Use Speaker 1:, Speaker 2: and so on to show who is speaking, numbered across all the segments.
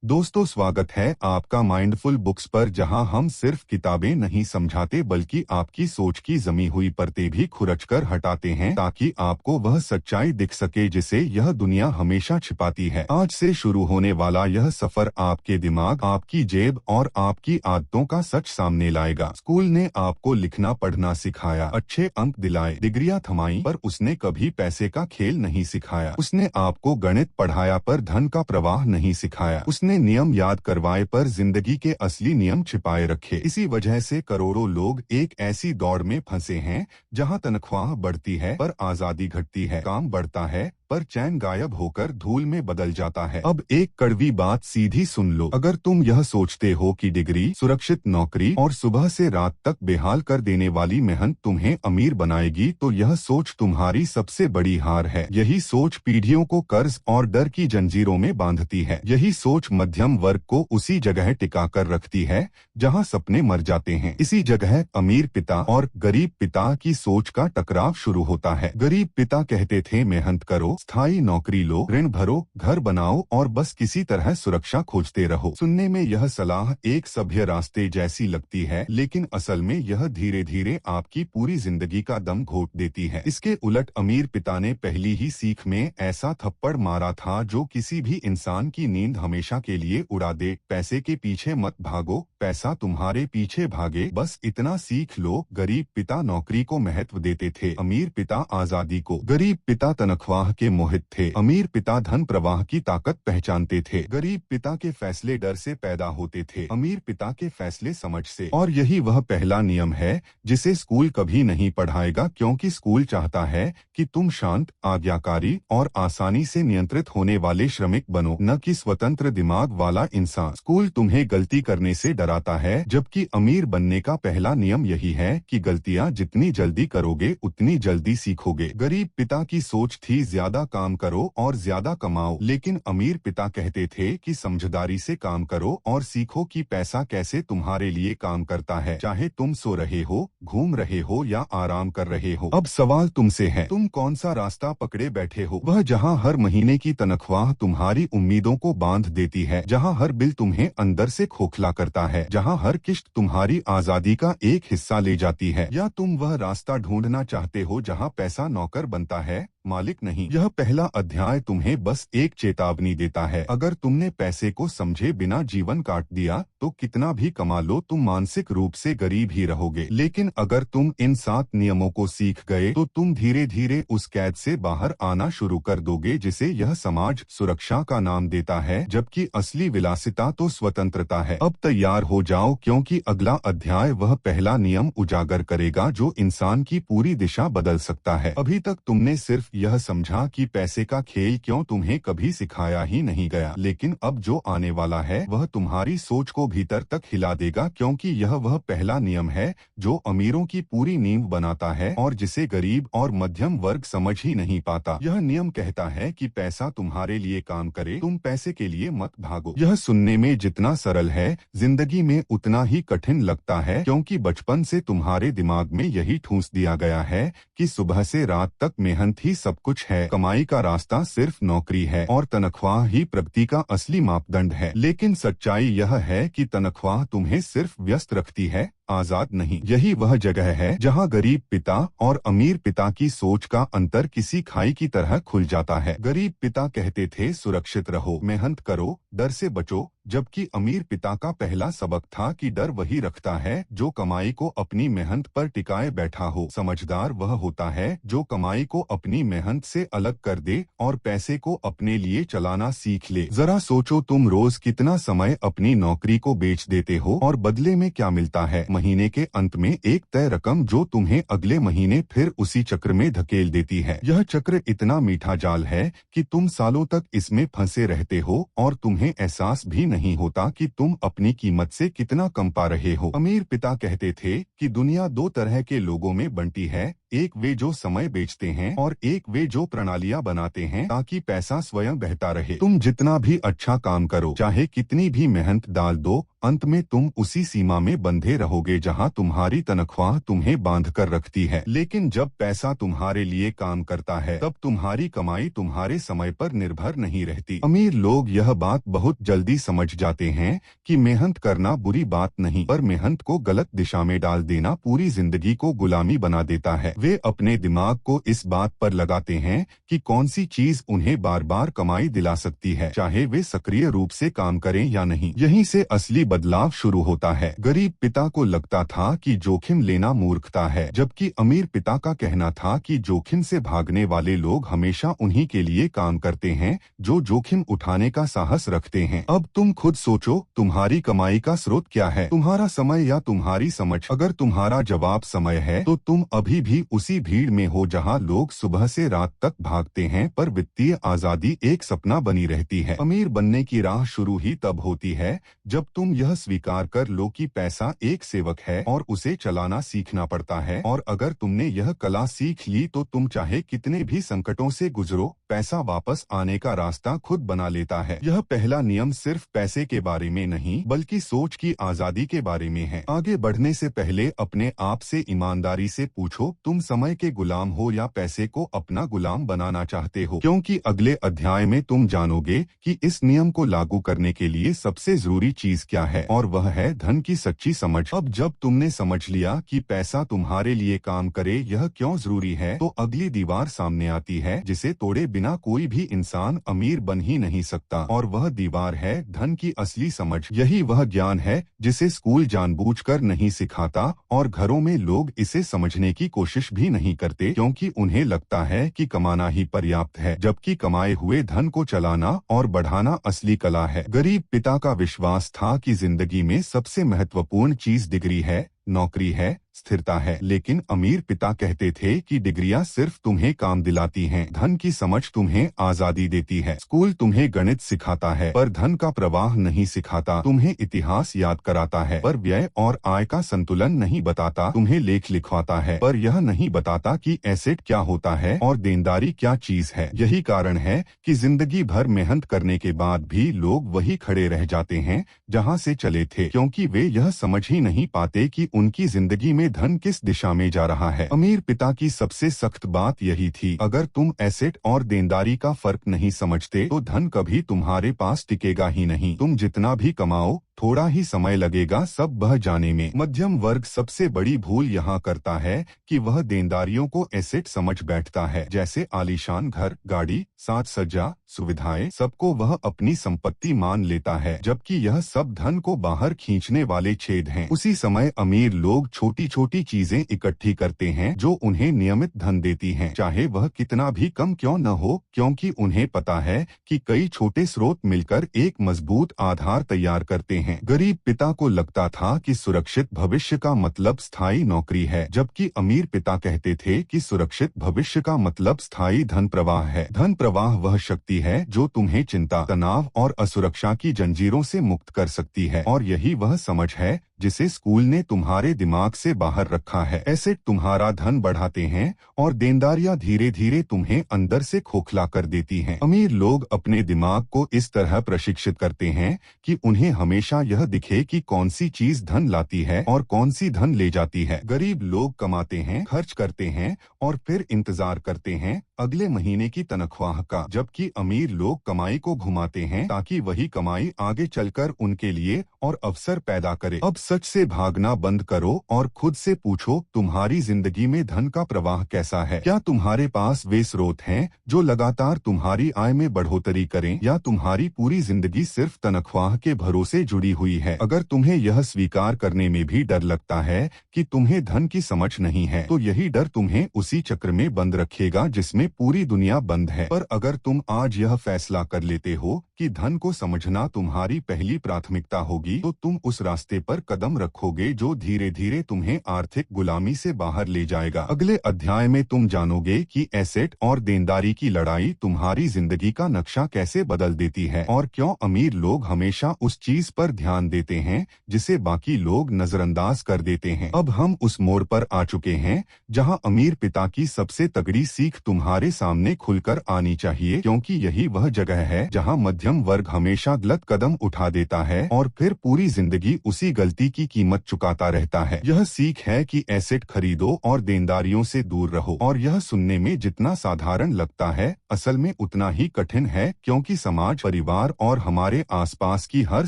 Speaker 1: दोस्तों, स्वागत है आपका माइंडफुल बुक्स पर, जहां हम सिर्फ किताबें नहीं समझाते बल्कि आपकी सोच की जमी हुई परतें भी खुरचकर हटाते हैं ताकि आपको वह सच्चाई दिख सके जिसे यह दुनिया हमेशा छिपाती है। आज से शुरू होने वाला यह सफर आपके दिमाग, आपकी जेब और आपकी आदतों का सच सामने लाएगा। स्कूल ने आपको लिखना पढ़ना सिखाया, अच्छे अंक दिलाए, डिग्रियां थमाई, पर उसने कभी पैसे का खेल नहीं सिखाया। उसने आपको गणित पढ़ाया पर धन का प्रवाह नहीं सिखाया। उसने नियम याद करवाए पर जिंदगी के असली नियम छिपाए रखे। इसी वजह से करोड़ों लोग एक ऐसी दौड़ में फंसे हैं जहां तनख्वाह बढ़ती है पर आजादी घटती है, काम बढ़ता है पर चैन गायब होकर धूल में बदल जाता है। अब एक कड़वी बात सीधी सुन लो, अगर तुम यह सोचते हो कि डिग्री, सुरक्षित नौकरी और सुबह से रात तक बेहाल कर देने वाली मेहनत तुम्हें अमीर बनाएगी, तो यह सोच तुम्हारी सबसे बड़ी हार है। यही सोच पीढ़ियों को कर्ज और डर की जंजीरों में बांधती है। यही सोच मध्यम वर्ग को उसी जगह टिका कर रखती है जहां सपने मर जाते हैं। इसी जगह अमीर पिता और गरीब पिता की सोच का टकराव शुरू होता है। गरीब पिता कहते थे, मेहनत करो, स्थायी नौकरी लो, ऋण भरो, घर बनाओ और बस किसी तरह सुरक्षा खोजते रहो। सुनने में यह सलाह एक सभ्य रास्ते जैसी लगती है, लेकिन असल में यह धीरे धीरे आपकी पूरी जिंदगी का दम घोट देती है। इसके उलट अमीर पिता ने पहली ही सीख में ऐसा थप्पड़ मारा था जो किसी भी इंसान की नींद हमेशा के लिए उड़ा दे। पैसे के पीछे मत भागो, पैसा तुम्हारे पीछे भागे, बस इतना सीख लो। गरीब पिता नौकरी को महत्व देते थे, अमीर पिता आजादी को। गरीब पिता तनख्वाह के मोहित थे, अमीर पिता धन प्रवाह की ताकत पहचानते थे। गरीब पिता के फैसले डर से पैदा होते थे, अमीर पिता के फैसले समझ से। और यही वह पहला नियम है जिसे स्कूल कभी नहीं पढ़ाएगा, क्योंकि स्कूल चाहता है कि तुम शांत, आज्ञाकारी और आसानी से नियंत्रित होने वाले श्रमिक बनो, न कि स्वतंत्र दिमाग वाला इंसान। स्कूल तुम्हें गलती करने से डराता है, जबकि अमीर बनने का पहला नियम यही है कि गलतियां जितनी जल्दी करोगे उतनी जल्दी सीखोगे। गरीब पिता की सोच थी, ज्यादा काम करो और ज्यादा कमाओ, लेकिन अमीर पिता कहते थे कि समझदारी से काम करो और सीखो कि पैसा कैसे तुम्हारे लिए काम करता है, चाहे तुम सो रहे हो, घूम रहे हो या आराम कर रहे हो। अब सवाल तुमसे है, तुम कौन सा रास्ता पकड़े बैठे हो? वह जहां हर महीने की तनख्वाह तुम्हारी उम्मीदों को बांध देती है, जहां हर बिल तुम्हें अंदर से खोखला करता है, जहां हर किश्त तुम्हारी आजादी का एक हिस्सा ले जाती है? या तुम वह रास्ता ढूंढना चाहते हो जहां पैसा नौकर बनता है, मालिक नहीं? यह पहला अध्याय तुम्हें बस एक चेतावनी देता है, अगर तुमने पैसे को समझे बिना जीवन काट दिया तो कितना भी कमा लो तुम मानसिक रूप से गरीब ही रहोगे। लेकिन अगर तुम इन 7 नियमों को सीख गए तो तुम धीरे धीरे उस कैद से बाहर आना शुरू कर दोगे जिसे यह समाज सुरक्षा का नाम देता है, जबकि असली विलासिता तो स्वतंत्रता है। अब तैयार हो जाओ, क्योंकि अगला अध्याय वह पहला नियम उजागर करेगा जो इंसान की पूरी दिशा बदल सकता है। अभी तक तुमने सिर्फ यह समझा कि पैसे का खेल क्यों तुम्हें कभी सिखाया ही नहीं गया, लेकिन अब जो आने वाला है वह तुम्हारी सोच को भीतर तक हिला देगा, क्योंकि यह वह पहला नियम है जो अमीरों की पूरी नींव बनाता है और जिसे गरीब और मध्यम वर्ग समझ ही नहीं पाता। यह नियम कहता है कि पैसा तुम्हारे लिए काम करे, तुम पैसे के लिए मत भागो। यह सुनने में जितना सरल है, जिंदगी में उतना ही कठिन लगता है, क्योंकि बचपन से तुम्हारे दिमाग में यही ठूंस दिया गया है कि सुबह से रात तक मेहनत ही सब कुछ है, कमाई का रास्ता सिर्फ नौकरी है और तनख्वाह ही प्रगति का असली मापदंड है। लेकिन सच्चाई यह है कि तनख्वाह तुम्हें सिर्फ व्यस्त रखती है, आजाद नहीं। यही वह जगह है जहां गरीब पिता और अमीर पिता की सोच का अंतर किसी खाई की तरह खुल जाता है। गरीब पिता कहते थे, सुरक्षित रहो, मेहनत करो, डर से बचो, जबकि अमीर पिता का पहला सबक था कि डर वही रखता है जो कमाई को अपनी मेहनत पर टिकाए बैठा हो। समझदार वह होता है जो कमाई को अपनी मेहनत से अलग कर दे और पैसे को अपने लिए चलाना सीख ले। जरा सोचो, तुम रोज कितना समय अपनी नौकरी को बेच देते हो और बदले में क्या मिलता है? महीने के अंत में एक तय रकम जो तुम्हें अगले महीने फिर उसी चक्र में धकेल देती है। यह चक्र इतना मीठा जाल है कि तुम सालों तक इसमें फंसे रहते हो और तुम्हें एहसास भी नहीं होता कि तुम अपनी कीमत से कितना कम पा रहे हो। अमीर पिता कहते थे कि दुनिया 2 तरह के लोगों में बंटी है, एक वे जो समय बेचते हैं और एक वे जो प्रणालियां बनाते हैं ताकि पैसा स्वयं बहता रहे। तुम जितना भी अच्छा काम करो, चाहे कितनी भी मेहनत डाल दो, अंत में तुम उसी सीमा में बंधे रहोगे जहां तुम्हारी तनख्वाह तुम्हें बांध कर रखती है। लेकिन जब पैसा तुम्हारे लिए काम करता है तब तुम्हारी कमाई तुम्हारे समय पर निर्भर नहीं रहती। अमीर लोग यह बात बहुत जल्दी समझ जाते हैं कि मेहनत करना बुरी बात नहीं, पर मेहनत को गलत दिशा में डाल देना पूरी जिंदगी को गुलामी बना देता है। वे अपने दिमाग को इस बात पर लगाते हैं कि कौन सी चीज उन्हें बार बार कमाई दिला सकती है, चाहे वे सक्रिय रूप से काम करें या नहीं। यहीं से असली बदलाव शुरू होता है। गरीब पिता को लगता था कि जोखिम लेना मूर्खता है, जबकि अमीर पिता का कहना था कि जोखिम से भागने वाले लोग हमेशा उन्हीं के लिए काम करते हैं जो जोखिम उठाने का साहस रखते हैं। अब तुम खुद सोचो, तुम्हारी कमाई का स्रोत क्या है? तुम्हारा समय या तुम्हारी समझ? अगर तुम्हारा जवाब समय है तो तुम अभी भी उसी भीड़ में हो जहां लोग सुबह से रात तक भागते हैं, पर वित्तीय आजादी एक सपना बनी रहती है। अमीर बनने की राह शुरू ही तब होती है जब तुम यह स्वीकार कर लो कि पैसा एक सेवक है और उसे चलाना सीखना पड़ता है। और अगर तुमने यह कला सीख ली तो तुम चाहे कितने भी संकटों से गुजरो, पैसा वापस आने का रास्ता खुद बना लेता है। यह पहला नियम सिर्फ पैसे के बारे में नहीं बल्कि सोच की आजादी के बारे में है। आगे बढ़ने से पहले अपने आप से ईमानदारी से पूछो, तुम समय के गुलाम हो या पैसे को अपना गुलाम बनाना चाहते हो? क्योंकि अगले अध्याय में तुम जानोगे कि इस नियम को लागू करने के लिए सबसे जरूरी चीज क्या है, और वह है धन की सच्ची समझ। अब जब तुमने समझ लिया कि पैसा तुम्हारे लिए काम करे यह क्यों जरूरी है, तो अगली दीवार सामने आती है जिसे तोड़े बिना कोई भी इंसान अमीर बन ही नहीं सकता, और वह दीवार है धन की असली समझ। यही वह ज्ञान है जिसे स्कूल जानबूझकर नहीं सिखाता और घरों में लोग इसे समझने की कोशिश भी नहीं करते, क्योंकि उन्हें लगता है कि कमाना ही पर्याप्त है, जबकि कमाए हुए धन को चलाना और बढ़ाना असली कला है। गरीब पिता का विश्वास था कि जिंदगी में सबसे महत्वपूर्ण चीज डिग्री है, नौकरी है, स्थिरता है। लेकिन अमीर पिता कहते थे कि डिग्रियां सिर्फ तुम्हें काम दिलाती हैं, धन की समझ तुम्हें आजादी देती है। स्कूल तुम्हें गणित सिखाता है पर धन का प्रवाह नहीं सिखाता, तुम्हें इतिहास याद कराता है पर व्यय और आय का संतुलन नहीं बताता, तुम्हें लेख लिखवाता है पर यह नहीं बताता कि एसेट क्या होता है और देनदारी क्या चीज है। यही कारण है कि जिंदगी भर मेहनत करने के बाद भी लोग वही खड़े रह जाते हैं जहां से चले थे, क्योंकि वे यह समझ ही नहीं पाते कि उनकी जिंदगी में धन किस दिशा में जा रहा है। अमीर पिता की सबसे सख्त बात यही थी, अगर तुम एसेट और देनदारी का फर्क नहीं समझते तो धन कभी तुम्हारे पास टिकेगा ही नहीं। तुम जितना भी कमाओ थोड़ा ही समय लगेगा सब बह जाने में। मध्यम वर्ग सबसे बड़ी भूल यहाँ करता है कि वह देनदारियों को एसेट समझ बैठता है, जैसे आलीशान घर, गाड़ी, साज सज्जा, सुविधाएं, सबको वह अपनी संपत्ति मान लेता है, जबकि यह सब धन को बाहर खींचने वाले छेद हैं। उसी समय अमीर लोग छोटी छोटी चीजें इकट्ठी करते हैं जो उन्हें नियमित धन देती हैं, चाहे वह कितना भी कम क्यों न हो, क्योंकि उन्हें पता है कि कई छोटे स्रोत मिलकर एक मजबूत आधार तैयार करते हैं। गरीब पिता को लगता था कि सुरक्षित भविष्य का मतलब स्थायी नौकरी है, जबकि अमीर पिता कहते थे कि सुरक्षित भविष्य का मतलब स्थायी धन प्रवाह है। धन प्रवाह वह शक्ति है जो तुम्हें चिंता, तनाव और असुरक्षा की जंजीरों से मुक्त कर सकती है, और यही वह समझ है जिसे स्कूल ने तुम्हारे दिमाग से बाहर रखा है। एसेट तुम्हारा धन बढ़ाते हैं और देनदारियां धीरे धीरे तुम्हें अंदर से खोखला कर देती हैं। अमीर लोग अपने दिमाग को इस तरह प्रशिक्षित करते हैं कि उन्हें हमेशा यह दिखे कि कौन सी चीज धन लाती है और कौन सी धन ले जाती है। गरीब लोग कमाते हैं, खर्च करते हैं और फिर इंतजार करते हैं अगले महीने की तनख्वाह का, जबकि अमीर लोग कमाई को घुमाते हैं ताकि वही कमाई आगे चलकर उनके लिए और अवसर पैदा करे। अब सच से भागना बंद करो और खुद से पूछो, तुम्हारी जिंदगी में धन का प्रवाह कैसा है? क्या तुम्हारे पास वे स्रोत हैं जो लगातार तुम्हारी आय में बढ़ोतरी करें, या तुम्हारी पूरी जिंदगी सिर्फ तनख्वाह के भरोसे जुड़ी हुई है? अगर तुम्हें यह स्वीकार करने में भी डर लगता है कि तुम्हें धन की समझ नहीं है, तो यही डर तुम्हें उसी चक्र में बंद रखेगा जिसमें पूरी दुनिया बंद है। पर अगर तुम आज यह फैसला कर लेते हो कि धन को समझना तुम्हारी पहली प्राथमिकता होगी तो तुम उस रास्ते पर कदम रखोगे जो धीरे धीरे तुम्हें आर्थिक गुलामी से बाहर ले जाएगा। अगले अध्याय में तुम जानोगे कि एसेट और देनदारी की लड़ाई तुम्हारी जिंदगी का नक्शा कैसे बदल देती है और क्यों अमीर लोग हमेशा उस चीज पर ध्यान देते हैं जिसे बाकी लोग नजरअंदाज कर देते हैं। अब हम उस मोड़ पर आ चुके हैं जहां अमीर पिता की सबसे तगड़ी सीख तुम्हारे सामने खुलकर आनी चाहिए, क्योंकि यही वह जगह है जहां मध्यम वर्ग हमेशा गलत कदम उठा देता है और फिर पूरी जिंदगी उसी गलती की कीमत चुकाता रहता है। यह सीख है कि एसेट खरीदो और देनदारियों से दूर रहो। और यह सुनने में जितना साधारण लगता है असल में उतना ही कठिन है, क्योंकि समाज, परिवार और हमारे आसपास की हर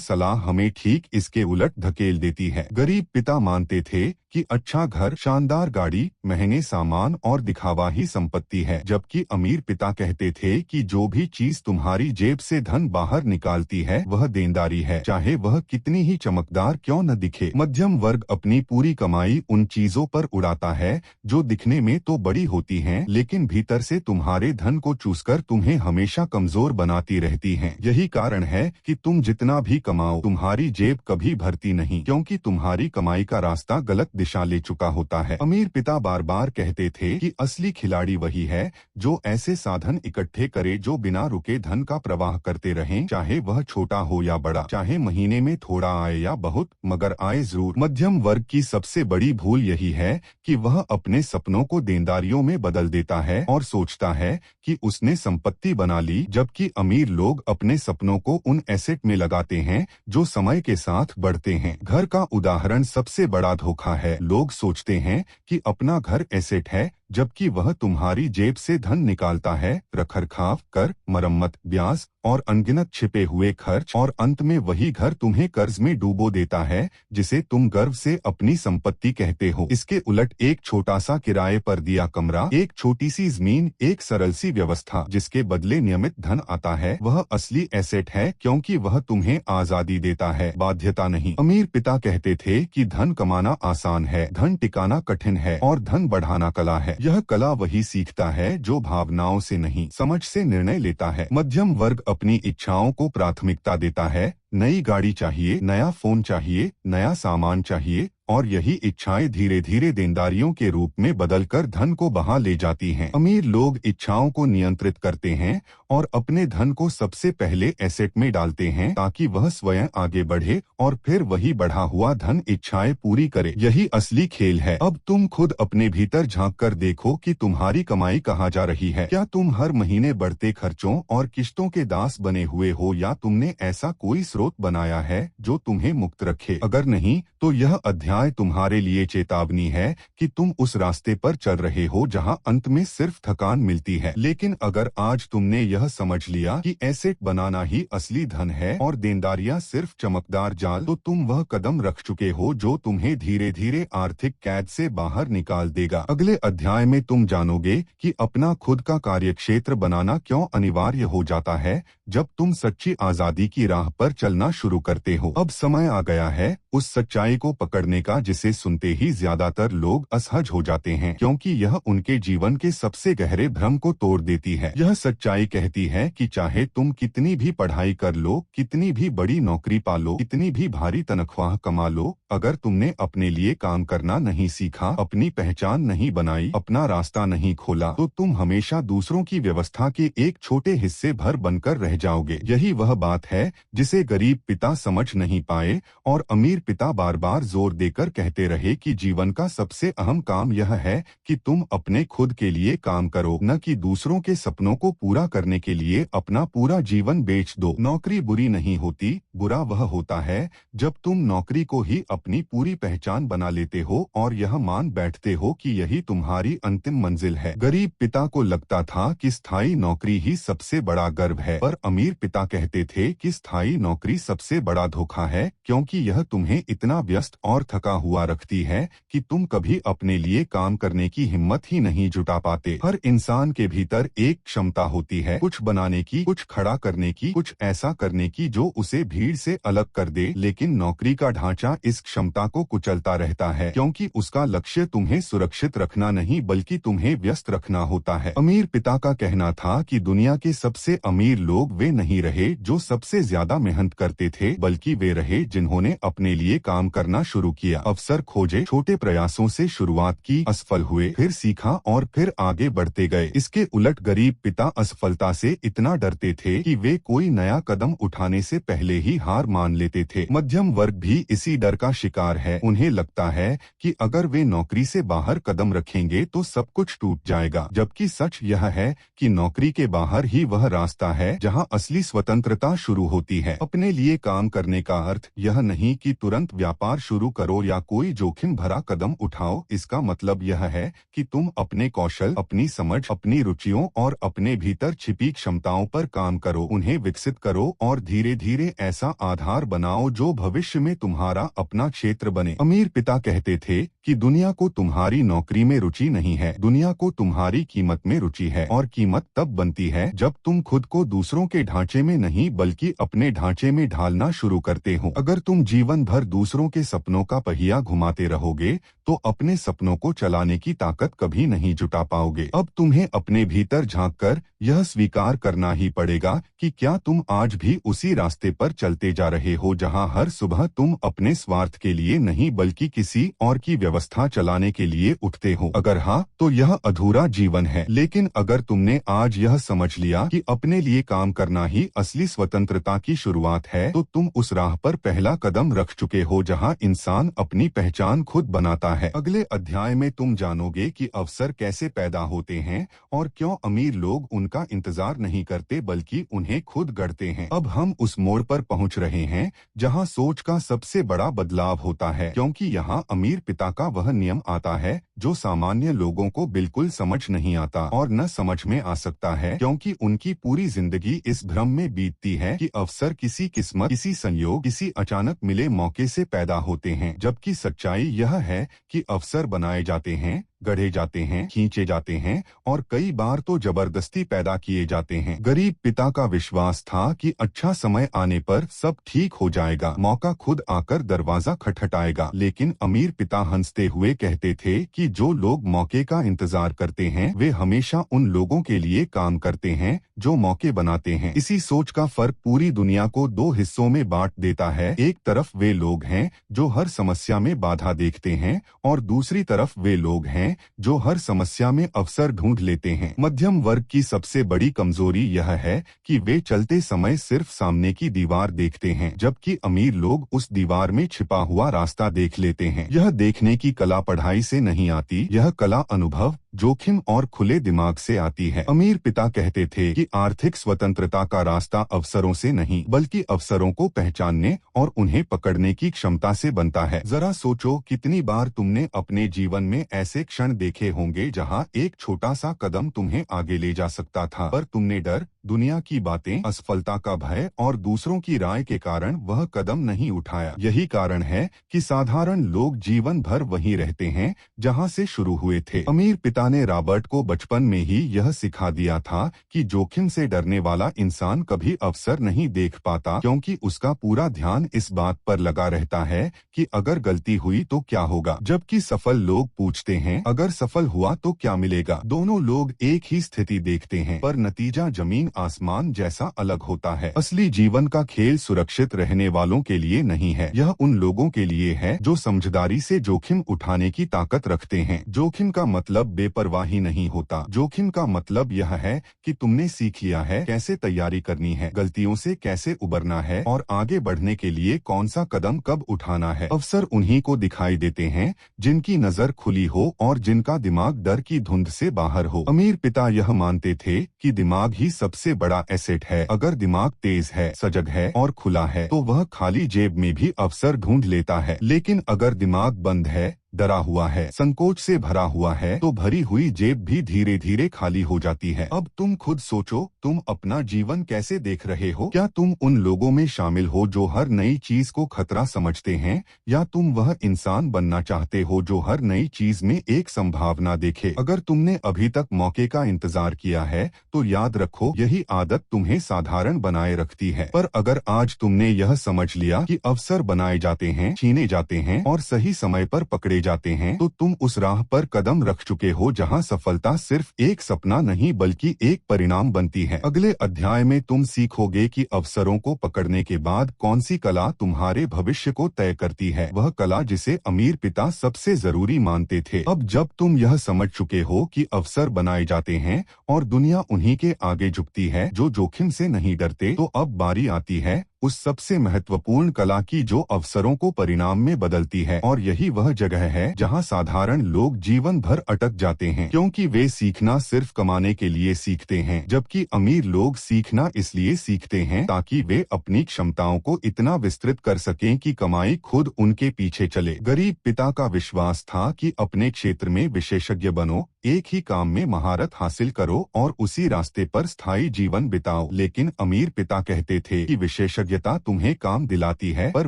Speaker 1: सलाह हमें ठीक इसके उलट धकेल देती है। गरीब पिता मानते थे कि अच्छा घर, शानदार गाड़ी, महंगे सामान और दिखावा ही संपत्ति है, जबकि अमीर पिता कहते थे कि जो भी चीज तुम्हारी जेब से धन बाहर निकालती है वह देनदारी है, चाहे वह कितनी ही चमकदार क्यों न दिखे। मध्यम वर्ग अपनी पूरी कमाई उन चीजों पर उड़ाता है जो दिखने में तो बड़ी होती हैं, लेकिन भीतर से तुम्हारे धन को चूसकर तुम्हें हमेशा कमजोर बनाती रहती हैं। यही कारण है कि तुम जितना भी कमाओ तुम्हारी जेब कभी भरती नहीं, क्योंकि तुम्हारी कमाई का रास्ता गलत दिशा ले चुका होता है। अमीर पिता बार बार कहते थे कि असली खिलाड़ी वही है जो ऐसे साधन इकट्ठे करे जो बिना रुके धन का प्रवाह करते रहें, चाहे वह छोटा हो या बड़ा, चाहे महीने में थोड़ा आए या बहुत, मगर आए जरूर। मध्यम वर्ग की सबसे बड़ी भूल यही है कि वह अपने सपनों को देनदारियों में बदल देता है और सोचता है कि उसने संपत्ति बना ली, जबकि अमीर लोग अपने सपनों को उन एसेट में लगाते हैं जो समय के साथ बढ़ते हैं। घर का उदाहरण सबसे बड़ा धोखा है। लोग सोचते हैं कि अपना घर एसेट है, जबकि वह तुम्हारी जेब से धन निकालता है, रखरखाव, कर, मरम्मत, ब्याज और अनगिनत छिपे हुए खर्च, और अंत में वही घर तुम्हें कर्ज में डूबो देता है जिसे तुम गर्व से अपनी संपत्ति कहते हो। इसके उलट एक छोटा सा किराए पर दिया कमरा, एक छोटी सी जमीन, एक सरल सी व्यवस्था जिसके बदले नियमित धन आता है, वह असली एसेट है, क्योंकि वह तुम्हें आजादी देता है, बाध्यता नहीं। अमीर पिता कहते थे कि धन कमाना आसान है, धन टिकाना कठिन है और धन बढ़ाना कला है। यह कला वही सीखता है जो भावनाओं से नहीं, समझ से निर्णय लेता है। मध्यम वर्ग अपनी इच्छाओं को प्राथमिकता देता है। नई गाड़ी चाहिए, नया फोन चाहिए, नया सामान चाहिए, और यही इच्छाएं धीरे धीरे देनदारियों के रूप में बदलकर धन को बहा ले जाती हैं। अमीर लोग इच्छाओं को नियंत्रित करते हैं और अपने धन को सबसे पहले एसेट में डालते हैं ताकि वह स्वयं आगे बढ़े और फिर वही बढ़ा हुआ धन इच्छाएं पूरी करे। यही असली खेल है। अब तुम खुद अपने भीतर झांक कर देखो कि तुम्हारी कमाई कहाँ जा रही है। क्या तुम हर महीने बढ़ते खर्चों और किश्तों के दास बने हुए हो, या तुमने ऐसा कोई स्रोत बनाया है जो तुम्हें मुक्त रखे? अगर नहीं, तो यह अध्याय तुम्हारे लिए चेतावनी है कि तुम उस रास्ते पर चल रहे हो जहां अंत में सिर्फ थकान मिलती है। लेकिन अगर आज तुमने यह समझ लिया कि एसेट बनाना ही असली धन है और देनदारियां सिर्फ चमकदार जाल, तो तुम वह कदम रख चुके हो जो तुम्हें धीरे धीरे आर्थिक कैद से बाहर निकाल देगा। अगले अध्याय में तुम जानोगे कि अपना खुद का कार्यक्षेत्र बनाना क्यों अनिवार्य हो जाता है जब तुम सच्ची आजादी की राह पर चलना शुरू करते हो। अब समय आ गया है उस सच्चाई को पकड़ने का जिसे सुनते ही ज्यादातर लोग असहज हो जाते हैं, क्योंकि यह उनके जीवन के सबसे गहरे भ्रम को तोड़ देती है। यह सच्चाई कहती है कि चाहे तुम कितनी भी पढ़ाई कर लो, कितनी भी बड़ी नौकरी पा लो, कितनी भी भारी तनख्वाह कमा लो, अगर तुमने अपने लिए काम करना नहीं सीखा, अपनी पहचान नहीं बनाई, अपना रास्ता नहीं खोला, तो तुम हमेशा दूसरों की व्यवस्था के एक छोटे हिस्से भर बनकर रह जाओगे। यही वह बात है जिसे गरीब पिता समझ नहीं पाए और अमीर पिता बार बार जोर देकर कहते रहे कि जीवन का सबसे अहम काम यह है कि तुम अपने खुद के लिए काम करो, न कि दूसरों के सपनों को पूरा करने के लिए अपना पूरा जीवन बेच दो। नौकरी बुरी नहीं होती, बुरा वह होता है जब तुम नौकरी को ही अपनी पूरी पहचान बना लेते हो और यह मान बैठते हो कि यही तुम्हारी अंतिम मंजिल है। गरीब पिता को लगता था कि स्थायी नौकरी ही सबसे बड़ा गर्व है, पर अमीर पिता कहते थे कि स्थायी नौकरी सबसे बड़ा धोखा है, क्योंकि यह तुम्हें इतना व्यस्त और थका हुआ रखती है कि तुम कभी अपने लिए काम करने की हिम्मत ही नहीं जुटा पाते। हर इंसान के भीतर एक क्षमता होती है, कुछ बनाने की, कुछ खड़ा करने की, कुछ ऐसा करने की जो उसे भीड़ से अलग कर दे। लेकिन नौकरी का ढांचा इस क्षमता को कुचलता रहता है, क्योंकि उसका लक्ष्य तुम्हें सुरक्षित रखना नहीं बल्कि तुम्हें व्यस्त रखना होता है। अमीर पिता का कहना था कि दुनिया के सबसे अमीर लोग वे नहीं रहे जो सबसे ज्यादा मेहनत करते थे, बल्कि वे रहे जिन्होंने अपने लिए काम करना शुरू किया, अवसर खोजे, छोटे प्रयासों से शुरुआत की, असफल हुए, फिर सीखा और फिर आगे बढ़ते गए। इसके उलट गरीब पिता असफलता से इतना डरते थे कि वे कोई नया कदम उठाने से पहले ही हार मान लेते थे। मध्यम वर्ग भी इसी डर का शिकार है। उन्हें लगता है कि अगर वे नौकरी से बाहर कदम रखेंगे तो सब कुछ टूट जाएगा, जबकि सच यह है कि नौकरी के बाहर ही वह रास्ता है जहां असली स्वतंत्रता शुरू होती है। अपने लिए काम करने का अर्थ यह नहीं कि तुरंत व्यापार शुरू करो या कोई जोखिम भरा कदम उठाओ। इसका मतलब यह है कि तुम अपने कौशल, अपनी समझ, अपनी रुचियों और अपने भीतर छिपी क्षमताओं पर काम करो, उन्हें विकसित करो और धीरे धीरे ऐसा आधार बनाओ जो भविष्य में तुम्हारा अपना क्षेत्र बने। अमीर पिता कहते थे कि दुनिया को तुम्हारी नौकरी में रुचि नहीं है, दुनिया को तुम्हारी कीमत में रुचि है, और कीमत तब बनती है जब तुम खुद को दूसरों के ढांचे में नहीं बल्कि अपने ढांचे में ढालना शुरू करते हो। अगर तुम जीवन भर दूसरों के सपनों का पहिया घुमाते रहोगे तो अपने सपनों को चलाने की ताकत कभी नहीं जुटा पाओगे। अब तुम्हें अपने भीतर झांककर यह स्वीकार करना ही पड़ेगा कि क्या तुम आज भी उसी रास्ते पर चलते जा रहे हो जहां हर सुबह तुम अपने स्वार्थ के लिए नहीं बल्कि किसी और की व्यवस्था चलाने के लिए उठते हो। अगर हाँ, तो यह अधूरा जीवन है। लेकिन अगर तुमने आज यह समझ लिया कि अपने लिए काम करना ही असली स्वतंत्रता की शुरुआत है, तो तुम उस राह पर पहला कदम रख चुके हो जहां इंसान अपनी पहचान खुद बनाता है। अगले अध्याय में तुम जानोगे कि अवसर कैसे पैदा होते हैं और क्यों अमीर लोग उनका इंतजार नहीं करते बल्कि उन्हें खुद गढ़ते हैं। अब हम उस मोड़ पर पहुंच रहे हैं जहां सोच का सबसे बड़ा बदलाव होता है, क्योंकि यहां अमीर पिता का वह नियम आता है जो सामान्य लोगों को बिल्कुल समझ नहीं आता और न समझ में आ सकता है, क्योंकि उनकी पूरी जिंदगी इस भ्रम में बीतती है कि अवसर किसी किस्मत, किसी संयोग, किसी अचानक मिले मौके से पैदा होते हैं। जबकि सच्चाई यह है कि अवसर बनाए जाते हैं, गढ़े जाते हैं, खींचे जाते हैं और कई बार तो जबरदस्ती पैदा किए जाते हैं। गरीब पिता का विश्वास था कि अच्छा समय आने पर सब ठीक हो जाएगा, मौका खुद आकर दरवाजा खटखटाएगा। लेकिन अमीर पिता हंसते हुए कहते थे कि जो लोग मौके का इंतजार करते हैं वे हमेशा उन लोगों के लिए काम करते हैं जो मौके बनाते हैं। इसी सोच का फर्क पूरी दुनिया को दो हिस्सों में बांट देता है। एक तरफ वे लोग हैं जो हर समस्या में बाधा देखते हैं और दूसरी तरफ वे लोग हैं जो हर समस्या में अवसर ढूंढ लेते हैं। मध्यम वर्ग की सबसे बड़ी कमजोरी यह है कि वे चलते समय सिर्फ सामने की दीवार देखते हैं, जबकि अमीर लोग उस दीवार में छिपा हुआ रास्ता देख लेते हैं। यह देखने की कला पढ़ाई से नहीं आती, यह कला अनुभव, जोखिम और खुले दिमाग से आती है। अमीर पिता कहते थे कि आर्थिक स्वतंत्रता का रास्ता अवसरों से नहीं बल्कि अवसरों को पहचानने और उन्हें पकड़ने की क्षमता से बनता है। जरा सोचो, कितनी बार तुमने अपने जीवन में ऐसे क्षण देखे होंगे जहां एक छोटा सा कदम तुम्हें आगे ले जा सकता था, पर तुमने डर, दुनिया की बातें, असफलता का भय और दूसरों की राय के कारण वह कदम नहीं उठाया। यही कारण है कि साधारण लोग जीवन भर वहीं रहते हैं जहां से शुरू हुए थे। अमीर पिता ने रॉबर्ट को बचपन में ही यह सिखा दिया था कि जोखिम से डरने वाला इंसान कभी अवसर नहीं देख पाता, क्योंकि उसका पूरा ध्यान इस बात पर लगा रहता है कि अगर गलती हुई तो क्या होगा, जबकि सफल लोग पूछते हैं अगर सफल हुआ तो क्या मिलेगा। दोनों लोग एक ही स्थिति देखते हैं पर नतीजा जमीन आसमान जैसा अलग होता है। असली जीवन का खेल सुरक्षित रहने वालों के लिए नहीं है, यह उन लोगों के लिए है जो समझदारी से जोखिम उठाने की ताकत रखते हैं। जोखिम का मतलब बेपरवाही नहीं होता, जोखिम का मतलब यह है कि तुमने सीख लिया है कैसे तैयारी करनी है, गलतियों से कैसे उबरना है और आगे बढ़ने के लिए कौन सा कदम कब उठाना है। अवसर उन्हीं को दिखाई देते हैं जिनकी नजर खुली हो और जिनका दिमाग डर की धुंध से बाहर हो। अमीर पिता यह मानते थे कि दिमाग ही सबसे बड़ा एसेट है। अगर दिमाग तेज है, सजग है और खुला है तो वह खाली जेब में भी अवसर ढूंढ लेता है। लेकिन अगर दिमाग बंद है, डरा हुआ है, संकोच से भरा हुआ है, तो भरी हुई जेब भी धीरे धीरे खाली हो जाती है। अब तुम खुद सोचो, तुम अपना जीवन कैसे देख रहे हो? क्या तुम उन लोगों में शामिल हो जो हर नई चीज को खतरा समझते हैं, या तुम वह इंसान बनना चाहते हो जो हर नई चीज में एक संभावना देखे? अगर तुमने अभी तक मौके का इंतजार किया है तो याद रखो, यही आदत तुम्हें साधारण बनाए रखती है। पर अगर आज तुमने यह समझ लिया कि अवसर बनाए जाते हैं, छीने जाते हैं और सही समय पर पकड़े जाते हैं, तो तुम उस राह पर कदम रख चुके हो जहां सफलता सिर्फ एक सपना नहीं बल्कि एक परिणाम बनती है। अगले अध्याय में तुम सीखोगे कि अवसरों को पकड़ने के बाद कौन सी कला तुम्हारे भविष्य को तय करती है, वह कला जिसे अमीर पिता सबसे जरूरी मानते थे। अब जब तुम यह समझ चुके हो कि अवसर बनाए जाते हैं और दुनिया उन्हीं के आगे झुकती है जो जोखिम से नहीं डरते, तो अब बारी आती है उस सबसे महत्वपूर्ण कला की जो अवसरों को परिणाम में बदलती है। और यही वह जगह है जहां साधारण लोग जीवन भर अटक जाते हैं, क्योंकि वे सीखना सिर्फ कमाने के लिए सीखते हैं, जबकि अमीर लोग सीखना इसलिए सीखते हैं ताकि वे अपनी क्षमताओं को इतना विस्तृत कर सकें कि कमाई खुद उनके पीछे चले। गरीब पिता का विश्वास था कि अपने क्षेत्र में विशेषज्ञ बनो, एक ही काम में महारत हासिल करो और उसी रास्ते पर स्थायी जीवन बिताओ। लेकिन अमीर पिता कहते थे कि विशेषज्ञता तुम्हें काम दिलाती है, पर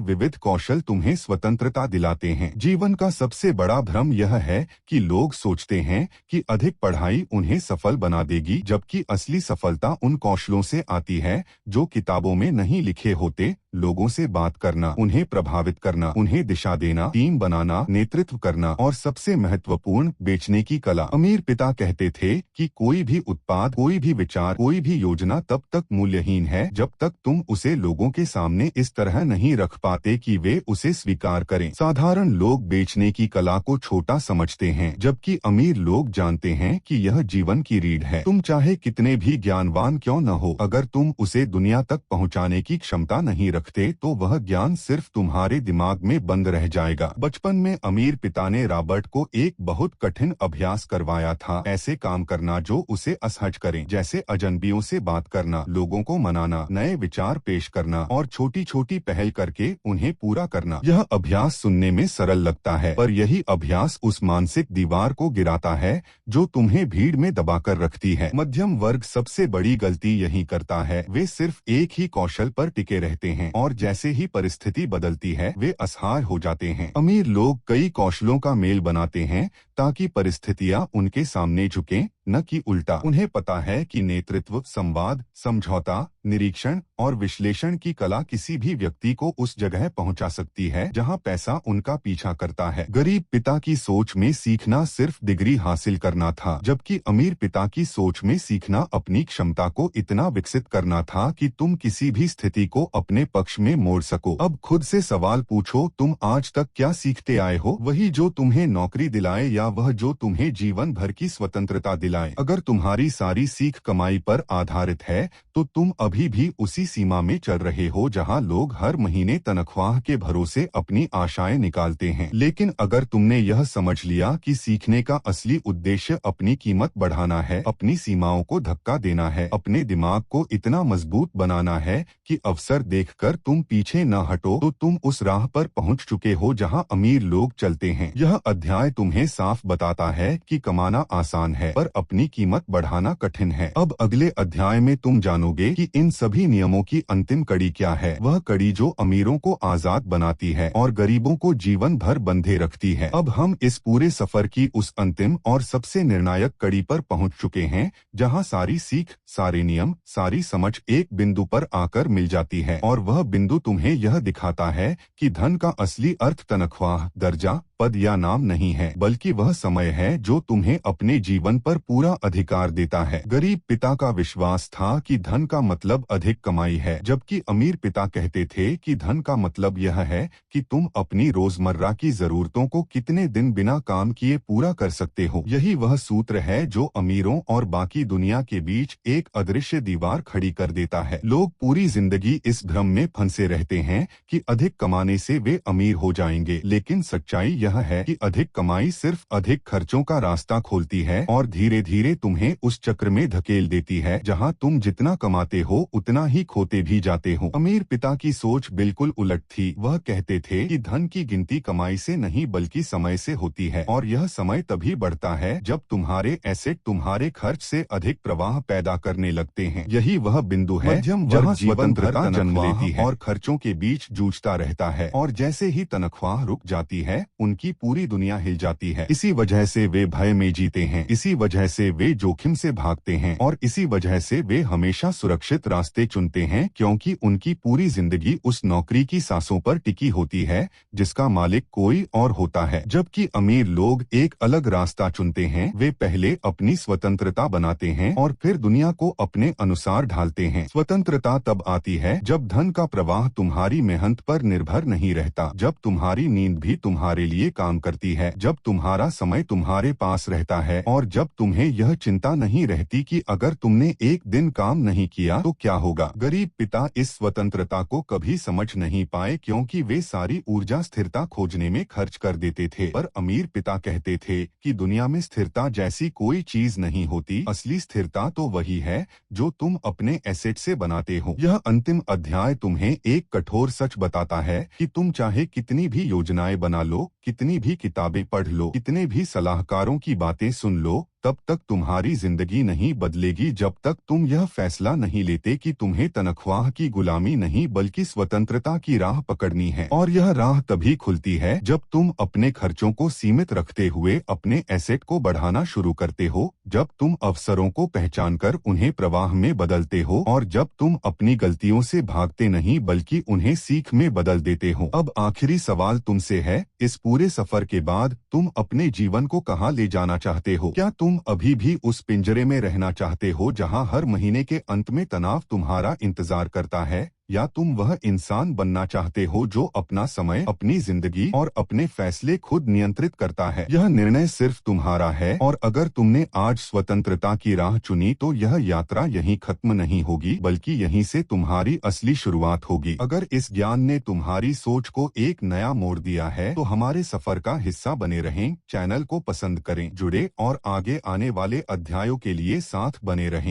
Speaker 1: विविध कौशल तुम्हें स्वतंत्रता दिलाते हैं। जीवन का सबसे बड़ा भ्रम यह है कि लोग सोचते हैं कि अधिक पढ़ाई उन्हें सफल बना देगी, जबकि असली सफलता उन कौशलों से आती है जो किताबों में नहीं लिखे होते। लोगों से बात करना, उन्हें प्रभावित करना, उन्हें दिशा देना, टीम बनाना, नेतृत्व करना और सबसे महत्वपूर्ण, बेचने की कला। अमीर पिता कहते थे कि कोई भी उत्पाद, कोई भी विचार, कोई भी योजना तब तक मूल्यहीन है जब तक तुम उसे लोगों के सामने इस तरह नहीं रख पाते कि वे उसे स्वीकार करें। साधारण लोग बेचने की कला को छोटा समझते हैं, जबकि अमीर लोग जानते हैं कि यह जीवन की रीढ़ है। तुम चाहे कितने भी ज्ञानवान क्यों न हो, अगर तुम उसे दुनिया तक पहुंचाने की क्षमता नहीं रखते तो वह ज्ञान सिर्फ तुम्हारे दिमाग में बंद रह जाएगा। बचपन में अमीर पिता ने रॉबर्ट को एक बहुत कठिन अभ्यास करवाया था, ऐसे काम करना जो उसे असहज करें, जैसे अजनबियों से बात करना, लोगों को मनाना, नए विचार पेश करना और छोटी छोटी पहल करके उन्हें पूरा करना। यह अभ्यास सुनने में सरल लगता है, पर यही अभ्यास उस मानसिक दीवार को गिराता है जो तुम्हें भीड़ में दबाकर रखती है। मध्यम वर्ग सबसे बड़ी गलती यही करता है, वे सिर्फ एक ही कौशल पर टिके रहते हैं और जैसे ही परिस्थिति बदलती है वे असहाय हो जाते हैं। अमीर लोग कई कौशलों का मेल बनाते हैं ताकि परिस्थितियां उनके सामने झुकें, न कि उल्टा। उन्हें पता है कि नेतृत्व, संवाद, समझौता, निरीक्षण और विश्लेषण की कला किसी भी व्यक्ति को उस जगह पहुंचा सकती है जहां पैसा उनका पीछा करता है। गरीब पिता की सोच में सीखना सिर्फ डिग्री हासिल करना था, जबकि अमीर पिता की सोच में सीखना अपनी क्षमता को इतना विकसित करना था कि तुम किसी भी स्थिति को अपने पक्ष में मोड़ सको। अब खुद से सवाल पूछो, तुम आज तक क्या सीखते आए हो? वही जो तुम्हें नौकरी दिलाए या वह जो तुम्हें जीवन भर की स्वतंत्रता दिलाए? अगर तुम्हारी सारी सीख कमाई पर आधारित है तो तुम अभी भी उसी सीमा में चल रहे हो जहां लोग हर महीने तनख्वाह के भरोसे अपनी आशाएं निकालते हैं। लेकिन अगर तुमने यह समझ लिया कि सीखने का असली उद्देश्य अपनी कीमत बढ़ाना है, अपनी सीमाओं को धक्का देना है, अपने दिमाग को इतना मजबूत बनाना है कि अवसर देखकर तुम पीछे न हटो, तो तुम उस राह पर पहुंच चुके हो जहां अमीर लोग चलते हैं। यह अध्याय तुम्हें साफ बताता है कि कमाना आसान है, पर अपनी कीमत बढ़ाना कठिन है। अब अगले अध्याय में तुम जानोगे कि इन सभी नियमों की अंतिम कड़ी क्या है, वह कड़ी जो अमीरों को आजाद बनाती है और गरीबों को जीवन भर बंधे रखती है। अब हम इस पूरे सफर की उस अंतिम और सबसे निर्णायक कड़ी पर पहुंच चुके हैं जहां सारी सीख, सारे नियम, सारी समझ एक बिंदु पर आकर मिल जाती है, और वह बिंदु तुम्हें यह दिखाता है कि धन का असली अर्थ तनख्वाह, दर्जा, पद या नाम नहीं है, बल्कि वह समय है जो तुम्हें अपने जीवन पर पूरा अधिकार देता है। गरीब पिता का विश्वास था कि धन का मतलब अधिक कमाई है, जबकि अमीर पिता कहते थे कि धन का मतलब यह है कि तुम अपनी रोजमर्रा की जरूरतों को कितने दिन बिना काम किए पूरा कर सकते हो। यही वह सूत्र है जो अमीरों और बाकी दुनिया के बीच एक अदृश्य दीवार खड़ी कर देता है। लोग पूरी जिंदगी इस भ्रम में फंसे रहते हैं कि अधिक कमाने से वे अमीर हो जाएंगे, लेकिन सच्चाई यह यह है कि अधिक कमाई सिर्फ अधिक खर्चों का रास्ता खोलती है और धीरे धीरे तुम्हें उस चक्र में धकेल देती है जहां तुम जितना कमाते हो उतना ही खोते भी जाते हो। अमीर पिता की सोच बिल्कुल उलट थी। वह कहते थे कि धन की गिनती कमाई से नहीं बल्कि समय से होती है और यह समय तभी बढ़ता है जब तुम्हारे एसेट तुम्हारे खर्च से अधिक प्रवाह पैदा करने लगते हैं। यही वह बिंदु है जहां स्वतंत्रता जन्म लेती है और खर्चों के बीच जूझता रहता है, और जैसे ही तनख्वाह रुक जाती है उनकी पूरी दुनिया हिल जाती है। इसी वजह से वे भय में जीते हैं, इसी वजह से वे जोखिम से भागते हैं और इसी वजह से वे हमेशा सुरक्षित रास्ते चुनते हैं, क्योंकि उनकी पूरी जिंदगी उस नौकरी की सांसों पर टिकी होती है जिसका मालिक कोई और होता है। जबकि अमीर लोग एक अलग रास्ता चुनते हैं। वे पहले अपनी स्वतंत्रता बनाते हैं और फिर दुनिया को अपने अनुसार ढालते हैं। स्वतंत्रता तब आती है जब धन का प्रवाह तुम्हारी मेहनत पर निर्भर नहीं रहता, जब तुम्हारी नींद भी तुम्हारे लिए काम करती है, जब तुम्हारा समय तुम्हारे पास रहता है और जब तुम्हें यह चिंता नहीं रहती कि अगर तुमने एक दिन काम नहीं किया तो क्या होगा। गरीब पिता इस स्वतंत्रता को कभी समझ नहीं पाए क्योंकि वे सारी ऊर्जा स्थिरता खोजने में खर्च कर देते थे। पर अमीर पिता कहते थे कि दुनिया में स्थिरता जैसी कोई चीज नहीं होती, असली स्थिरता तो वही है जो तुम अपने एसेट से बनाते हो। यह अंतिम अध्याय तुम्हें एक कठोर सच बताता है कि तुम चाहे कितनी भी योजनाएं बना लो, कितनी भी किताबें पढ़ लो, कितने भी सलाहकारों की बातें सुन लो, तब तक तुम्हारी जिंदगी नहीं बदलेगी जब तक तुम यह फैसला नहीं लेते कि तुम्हें तनख्वाह की गुलामी नहीं बल्कि स्वतंत्रता की राह पकड़नी है। और यह राह तभी खुलती है जब तुम अपने खर्चों को सीमित रखते हुए अपने एसेट को बढ़ाना शुरू करते हो, जब तुम अवसरों को पहचानकर उन्हें प्रवाह में बदलते हो और जब तुम अपनी गलतियों से भागते नहीं बल्कि उन्हें सीख में बदल देते हो। अब आखिरी सवाल तुमसे है, इस पूरे सफर के बाद तुम अपने जीवन को कहाँ ले जाना चाहते हो? क्या तुम अभी भी उस पिंजरे में रहना चाहते हो जहां हर महीने के अंत में तनाव तुम्हारा इंतजार करता है, या तुम वह इंसान बनना चाहते हो जो अपना समय, अपनी जिंदगी और अपने फैसले खुद नियंत्रित करता है? यह निर्णय सिर्फ तुम्हारा है और अगर तुमने आज स्वतंत्रता की राह चुनी तो यह यात्रा यहीं खत्म नहीं होगी बल्कि यहीं से तुम्हारी असली शुरुआत होगी। अगर इस ज्ञान ने तुम्हारी सोच को एक नया मोड़ दिया है तो हमारे सफर का हिस्सा बने रहें, चैनल को पसंद करें, जुड़े और आगे आने वाले अध्यायों के लिए साथ बने रहें।